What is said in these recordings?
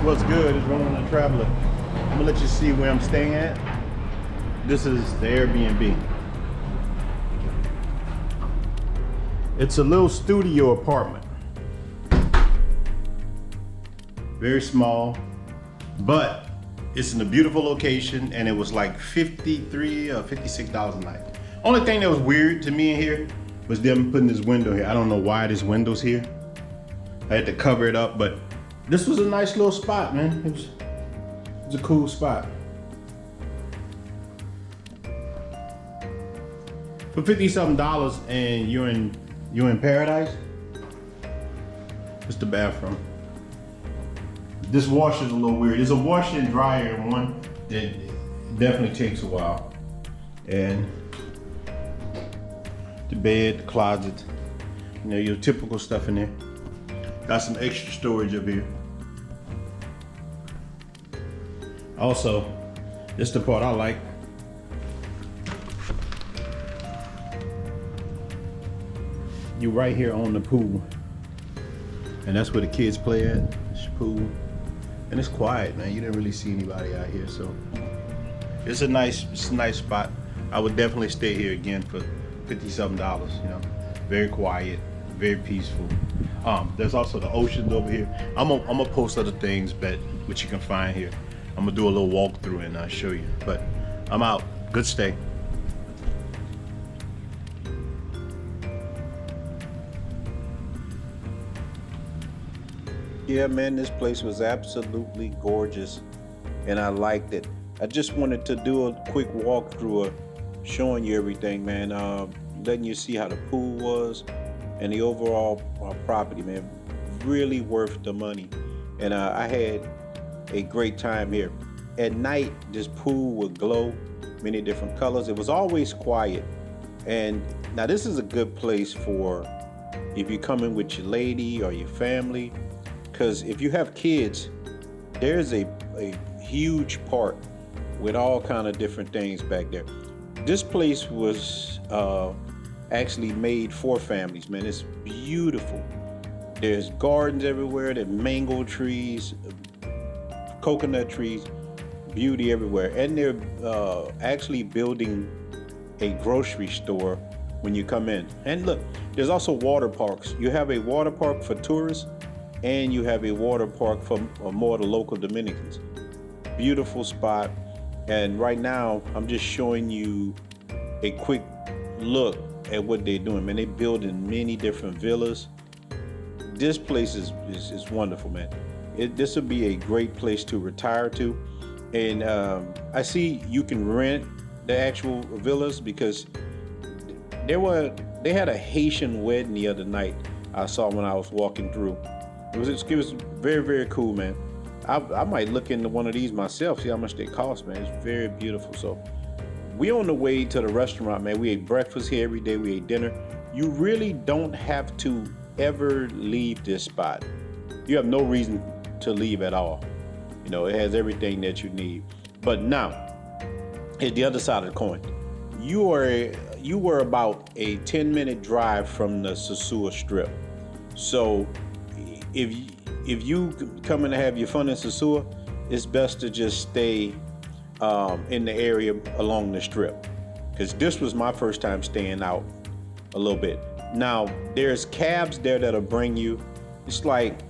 What's good? It's Rolling the Traveler. I'm gonna let you see where I'm staying at. This is the Airbnb. It's a little studio apartment. Very small, but it's in a beautiful location, and it was like $53 or $56 a night. Only thing that was weird to me in here was them putting this window here. I don't know why this window's here. I had to cover it up, but this was a nice little spot, man. It was a cool spot. For $50-something and you're in paradise. It's the bathroom. This washer's a little weird. There's a washer and dryer in one that definitely takes a while. And the bed, the closet, you know, your typical stuff in there. Got some extra storage up here. Also, this is the part I like. You're right here on the pool. And that's where the kids play at, it's the pool. And it's quiet, man. You didn't really see anybody out here, so. It's a nice spot. I would definitely stay here again for $50-something, you know. Very quiet, very peaceful. There's also the ocean over here. I'm gonna post other things, which you can find here. I'm gonna do a little walkthrough and I'll show you. But I'm out. Good stay. Yeah, man, this place was absolutely gorgeous, and I liked it. I just wanted to do a quick walkthrough of showing you everything, man. Letting you see how the pool was and the overall property, man. Really worth the money. And I had a great time here. At night, this pool would glow many different colors. It was always quiet. And now this is a good place for if you come in with your lady or your family, because if you have kids, there's a huge park with all kind of different things back there. This place was actually made for families, man. It's beautiful. There's gardens everywhere, there's mango trees, coconut trees, beauty everywhere. And they're actually building a grocery store when you come in. And look, there's also water parks. You have a water park for tourists, and you have a water park for more of the local Dominicans. Beautiful spot. And right now, I'm just showing you a quick look at what they're doing, man. They're building many different villas. This place is wonderful, man. This would be a great place to retire to. And I see you can rent the actual villas, because they had a Haitian wedding the other night I saw when I was walking through. It was very, very cool, man. I might look into one of these myself, see how much they cost, man. It's very beautiful. So we on the way to the restaurant, man. We ate breakfast here every day. We ate dinner. You really don't have to ever leave this spot. You have no reason to leave at all. You know, it has everything that you need. But now, here's the other side of the coin. You were about a 10-minute drive from the Sosua Strip. So if you coming to have your fun in Sosua, it's best to just stay in the area along the strip, because this was my first time staying out a little bit. Now there's cabs there that'll bring you. It's like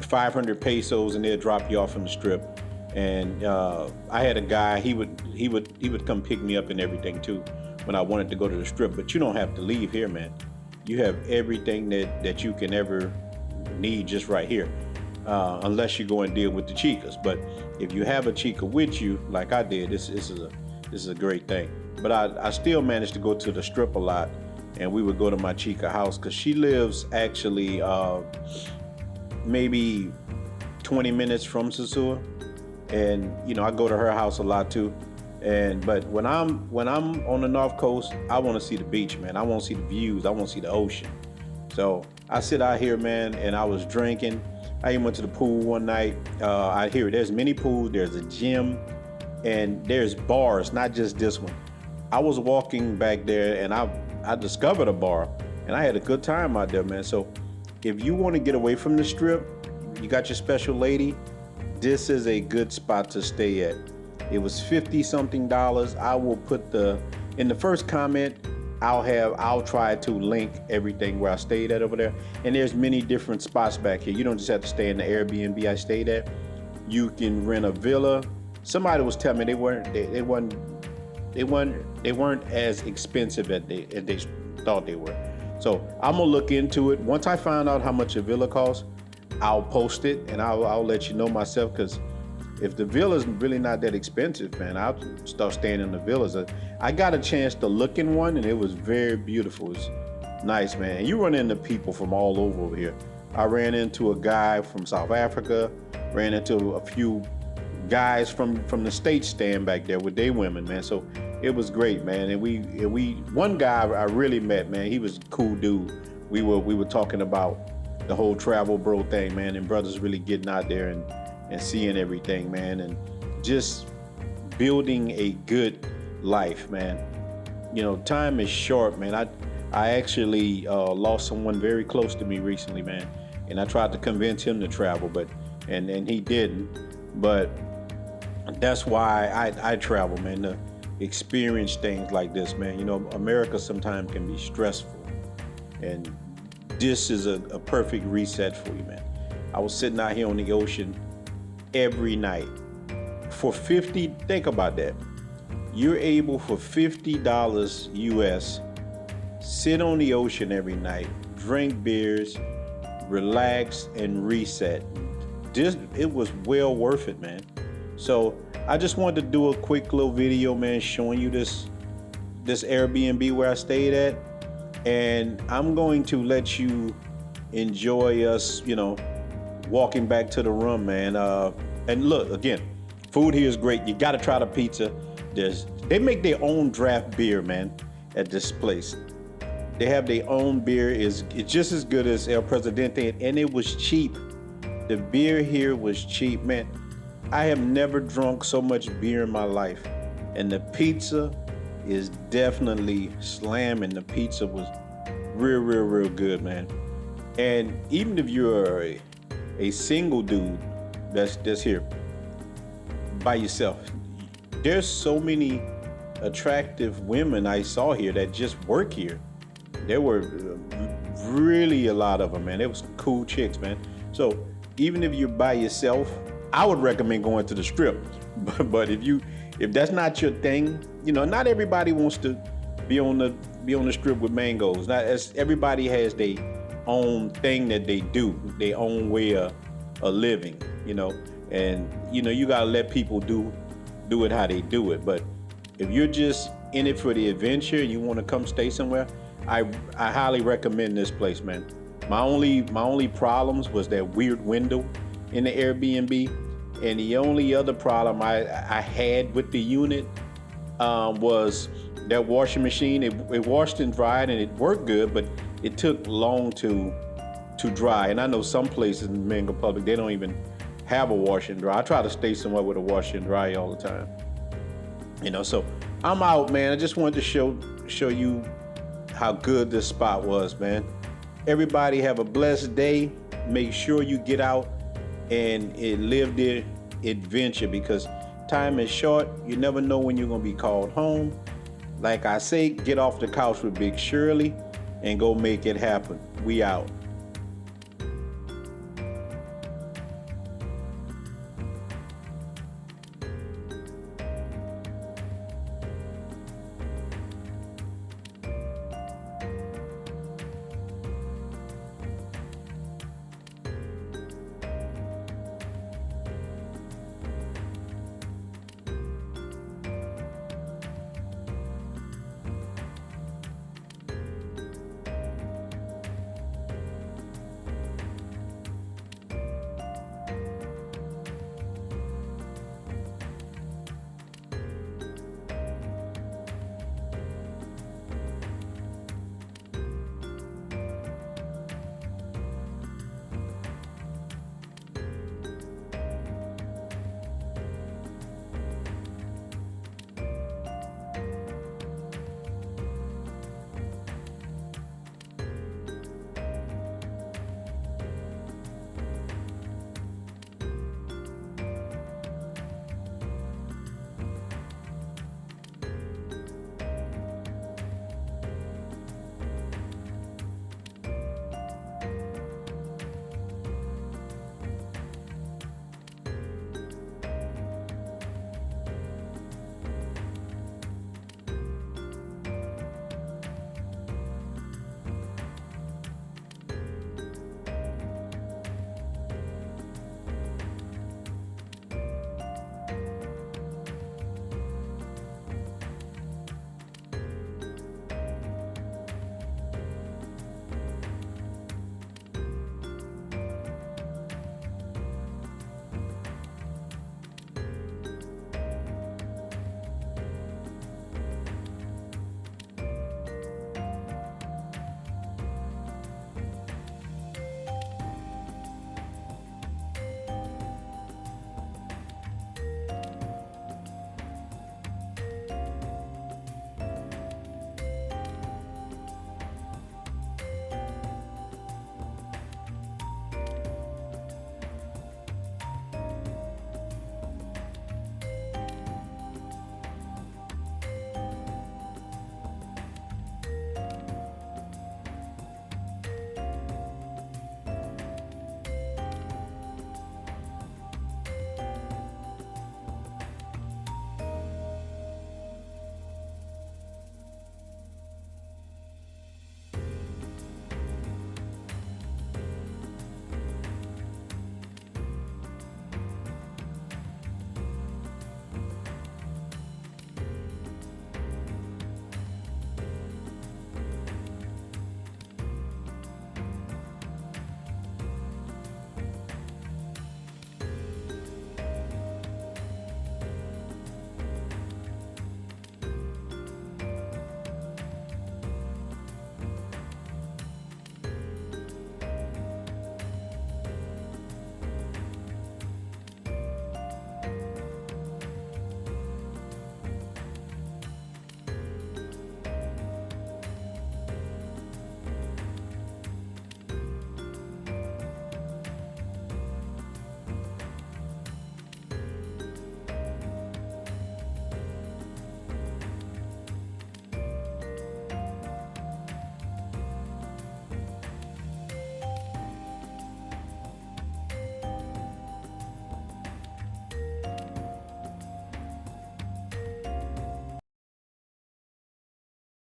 500 pesos, and they'll drop you off from the strip. And I had a guy. He would come pick me up and everything too when I wanted to go to the strip. But you don't have to leave here, man. You have everything that you can ever need just right here, unless you go and deal with the chicas. But if you have a chica with you, like I did, this is a great thing. But I still managed to go to the strip a lot, and we would go to my chica house, because she lives actually maybe 20 minutes from Sosua, and you know I go to her house a lot too. But when I'm on the North Coast, I want to see the beach, man. I want to see the views. I want to see the ocean. So I sit out here, man, and I was drinking. I even went to the pool one night. I hear there's many pools, there's a gym, and there's bars, not just this one. I was walking back there, and I discovered a bar, and I had a good time out there, man. So if you want to get away from the strip, you got your special lady, this is a good spot to stay at. It was 50 something dollars. I will put in the first comment, I'll try to link everything where I stayed at over there. And there's many different spots back here. You don't just have to stay in the Airbnb I stayed at. You can rent a villa. Somebody was telling me they weren't as expensive as they thought they were. So I'm gonna look into it. Once I find out how much a villa costs, I'll post it and I'll let you know myself, because if the villa's really not that expensive, man, I'll start staying in the villas. I got a chance to look in one and it was very beautiful. It's nice, man. And you run into people from all over here. I ran into a guy from South Africa, ran into a few guys from the States staying back there with their women, man. So it was great, man. And we one guy I really met, man, he was a cool dude. We were talking about the whole travel bro thing, man, and brothers really getting out there and seeing everything, man, and just building a good life, man. You know, time is short, man. I actually lost someone very close to me recently, man, and I tried to convince him to travel, but and he didn't. But that's why I travel, man, to experience things like this, man. You know, America sometimes can be stressful, and this is a perfect reset for you, man. I was sitting out here on the ocean every night for think about that. You're able for $50 US, sit on the ocean every night, drink beers, relax and reset. It was well worth it, man. So I just wanted to do a quick little video, man, showing you this Airbnb where I stayed at. And I'm going to let you enjoy us, you know, walking back to the room, man. And look, again, food here is great. You got to try the pizza. They make their own draft beer, man, at this place. They have their own beer. It's just as good as El Presidente, and it was cheap. The beer here was cheap, man. I have never drunk so much beer in my life. And the pizza is definitely slamming. The pizza was real good, man. And even if you're a single dude that's here by yourself, there's so many attractive women I saw here that just work here. There were really a lot of them, man. There was some cool chicks, man. So even if you're by yourself, I would recommend going to the Strip. But if that's not your thing, you know, not everybody wants to be on the Strip with mangoes. Not as everybody has their own thing that they do, their own way of living, you know. And you know, you gotta let people do it how they do it. But if you're just in it for the adventure, you want to come stay somewhere, I highly recommend this place, man. My only problems was that weird window in the Airbnb, and the only other problem I had with the unit was that washing machine. It washed and dried and it worked good, but it took long to dry. And I know some places in the Dominican Republic, they don't even have a wash and dry. I try to stay somewhere with a wash and dry all the time. You know, so I'm out, man. I just wanted to show you how good this spot was, man. Everybody have a blessed day. Make sure you get out and live the adventure, because time is short. You never know when you're gonna be called home. Like I say, get off the couch with Big Shirley and go make it happen. We out.